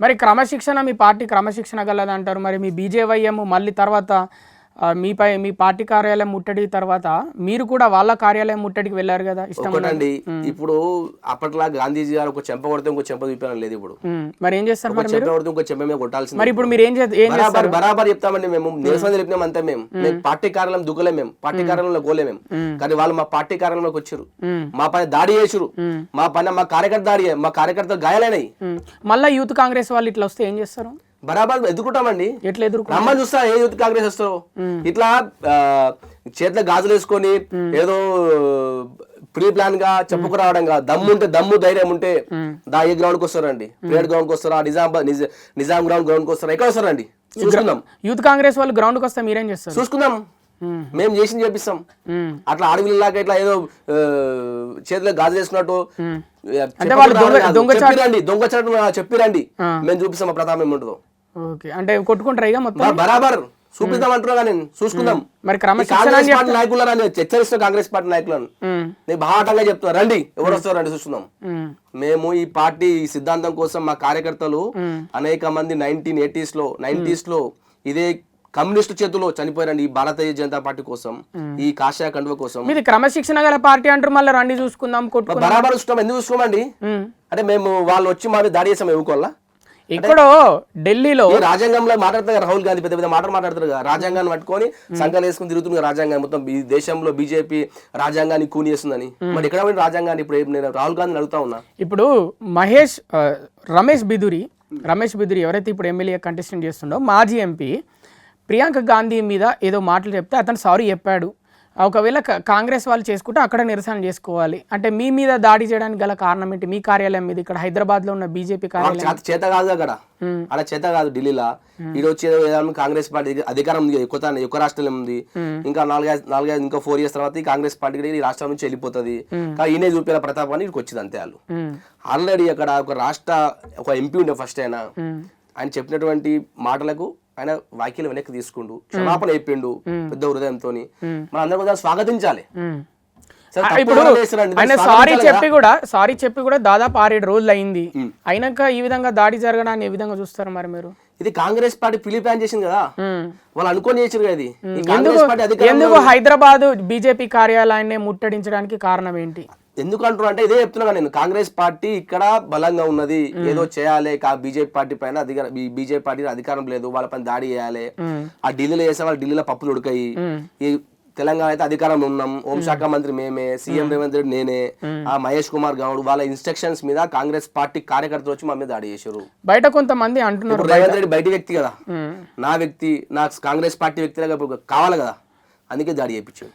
మరి క్రమశిక్షణ మీ పార్టీ క్రమశిక్షణ గలదంటారు. మరి మీ బీజేవైఎం మళ్ళీ తర్వాత మీపై మీ పార్టీ కార్యాలయం ముట్టడి తర్వాత మీరు కూడా వాళ్ళ కార్యాలయం ముట్టడికి వెళ్ళారు కదా. ఇష్టమండి. ఇప్పుడు అప్పట్లా గాంధీజీ గారు ఒక చెంప కొడితే ఇంకో చెంప చూపించడం లేదు. ఇప్పుడు మరి ఏం చేస్తారు? మరి చెంప కొడితే ఇంకో చెంప మీద కొట్టాల్సింది. మరి ఇప్పుడు మీరు ఏం చేస్తారు? బరాబర్ చెప్తామండి. మేము నిరసన తెలిపినాం అంతే. మేము పార్టీ కార్యాలయం దుగ్గలే, మేము పార్టీ కార్యాలయంలో గోలే మేము. కానీ వాళ్ళు మా పార్టీ కార్యాలయంలోకి వచ్చారు, మా పైన దాడి చేసారు, మా పైన మా కార్యకర్త దాడి, మా కార్యకర్తలు గాయాలైనాయి. మళ్ళీ యూత్ కాంగ్రెస్ వాళ్ళు ఇట్లా వస్తే ఏం చేస్తారు? బరాబర్ ఎదుర్కొంటామండి. ఎట్లా ఎదుర్కొంటాం? రమ్మని చూస్తా ఏ యూత్ కాంగ్రెస్ వస్తారు. ఇట్లా చేతిలో గాజులు వేసుకొని ఏదో ప్రీ ప్లాన్ గా చెప్పుకు రావడం కాదు. దమ్ముంటే దమ్ము ధైర్యం ఉంటే ఏ గ్రౌండ్ కి వస్తారండి? ప్లేట్ గ్రౌండ్ కి వస్తారా? నిజాం గ్రౌండ్ కి వస్తారా? ఎక్కడ వస్తారండి? చూసుకుందాం. యూత్ కాంగ్రెస్ వాళ్ళు గ్రౌండ్ కి వస్తే మీరేం చేస్తారు? చూసుకుందాం. మేము చేసింది చేపిస్తాం. అట్లా అడవిలాగా ఇట్లా ఏదో చేతిలో గాజులు వేసుకున్నట్టు దొంగచాటు చెప్పిరండి, మేము చూపిస్తాం మా ప్రతాపం ఏముంటుందో. అంటే కొట్టుకుంటారు ఇక మొత్తం బరాబర్ చూపిద్దాం అంటున్నా. నేను చూసుకుందాం. మరి కాంగ్రెస్ పార్టీ నాయకులను హెచ్చరిస్తున్న కాంగ్రెస్ పార్టీ నాయకులను నేను బాహాటంగా చెప్తున్నా, రండి ఎవరు వస్తారు రండి చూస్తున్నాం. మేము ఈ పార్టీ సిద్ధాంతం కోసం మా కార్యకర్తలు అనేక మంది 90s లో ఇదే కమ్యూనిస్టు చేతుల్లో చనిపోయారండి. ఈ భారతీయ జనతా పార్టీ కోసం, ఈ కాషాయ కండువ కోసం. ఇది క్రమశిక్షణ గల పార్టీ అంటారు. మళ్ళీ రండి చూసుకుందాం. బరాబర్ చూస్తాం. ఎందుకు చూసుకోమండి? అంటే మేము వాళ్ళు వచ్చి మా దాడి చేసాం ఎవ్వుకోవాలా? ఎక్కడో ఢిల్లీలో రాజ్యాంగంలో మాట్లాడతారు రాహుల్ గాంధీ, పెద్ద పెద్ద మాటలు మాట్లాడతారు కదా. రాజ్యాంగాన్ని పట్టుకొని సంఘాలు వేసుకుని తిరుగుతుంది రాజ్యాంగం మొత్తం. ఈ దేశంలో బీజేపీ రాజ్యాంగాన్ని కూని చేస్తుందని. మరి ఎక్కడ రాజ్యాంగాన్ని ఇప్పుడు నేను రాహుల్ గాంధీని అడుగుతా ఉన్నా. ఇప్పుడు రమేష్ బిదురి ఎవరైతే ఇప్పుడు ఎమ్మెల్యే కంటెస్టెంట్ చేస్తుండో మాజీ ఎంపీ ప్రియాంక గాంధీ మీద ఏదో మాటలు చెప్తే అతను సారీ చెప్పాడు. ఒకవేళ కాంగ్రెస్ వాళ్ళు చేసుకుంటే అక్కడ నిరసన చేసుకోవాలి అంటే మీ మీద దాడి చేయడానికి గల కారణం ఏంటి? మీ కార్యాలయం మీద ఇక్కడ హైదరాబాద్ లో ఉన్న బీజేపీ కార్యాలయం చేత కాదు, అక్కడ అలా చేత కాదు. ఢిల్లీలో ఈరోజు వచ్చేది కాంగ్రెస్ పార్టీ అధికారం ఉంది, ఎక్కువ రాష్ట్రంలో ఉంది. ఇంకా నాలుగైదు ఇంకా 4 years తర్వాత ఈ కాంగ్రెస్ పార్టీ ఈ రాష్ట్రం నుంచి వెళ్ళిపోతుంది. కానీ ఈయన చూపేలా ప్రతాపం అని ఇక్కడికి వచ్చింది అంతే. వాళ్ళు ఆల్రెడీ అక్కడ ఒక ఎంపీ ఉండే ఫస్ట్ ఆయన చెప్పినటువంటి మాటలకు ఆయన వ్యాఖ్యలు వెనక్కి తీసుకుంటూ క్షమాపణ చెప్పిండు పెద్ద హృదయంతో. మనం అందరం కూడా స్వాగతించాలి. ఇప్పుడు ఆయన సారీ చెప్పి కూడా దాదాపు 6-7 రోజులు అయింది. అయినాక ఈ విధంగా దాడి జరగడాన్ని ఏ విధంగా చూస్తారు మరి మీరు? ఇది కాంగ్రెస్ పార్టీ ప్లాన్ చేసింది కదా, వాళ్ళు అనుకోని చేసారు కదా. ఎందుకు హైదరాబాద్ బీజేపీ కార్యాలయాన్ని ముట్టడించడానికి కారణం ఏంటి? ఎందుకు అంటున్నా అంటే ఇదే చెప్తున్నా నేను. కాంగ్రెస్ పార్టీ ఇక్కడ బలంగా ఉన్నది, ఏదో చేయాలి. బీజేపీ పార్టీ పైన బీజేపీ పార్టీ అధికారం లేదు, వాళ్ళ పైన దాడి చేయాలి. ఆ ఢిల్లీలో చేసే వాళ్ళు ఢిల్లీలో పప్పులు ఉడకాయి. ఈ తెలంగాణ అయితే అధికారంలో ఉన్నాం, హోంశాఖ మంత్రి మేమే, సీఎం రేవంత్ రెడ్డి నేనే, ఆ మహేష్ కుమార్ గౌడ్ వాళ్ళ ఇన్స్ట్రక్షన్స్ మీద కాంగ్రెస్ పార్టీ కార్యకర్తలు వచ్చి మా మీద దాడి చేశారు. బయట కొంతమంది అంటున్నారు రేవంత్ రెడ్డి బయట వ్యక్తి కదా, నా వ్యక్తి, నా కాంగ్రెస్ పార్టీ వ్యక్తిలాగా కావాలి కదా, అందుకే దాడి చేయించారు.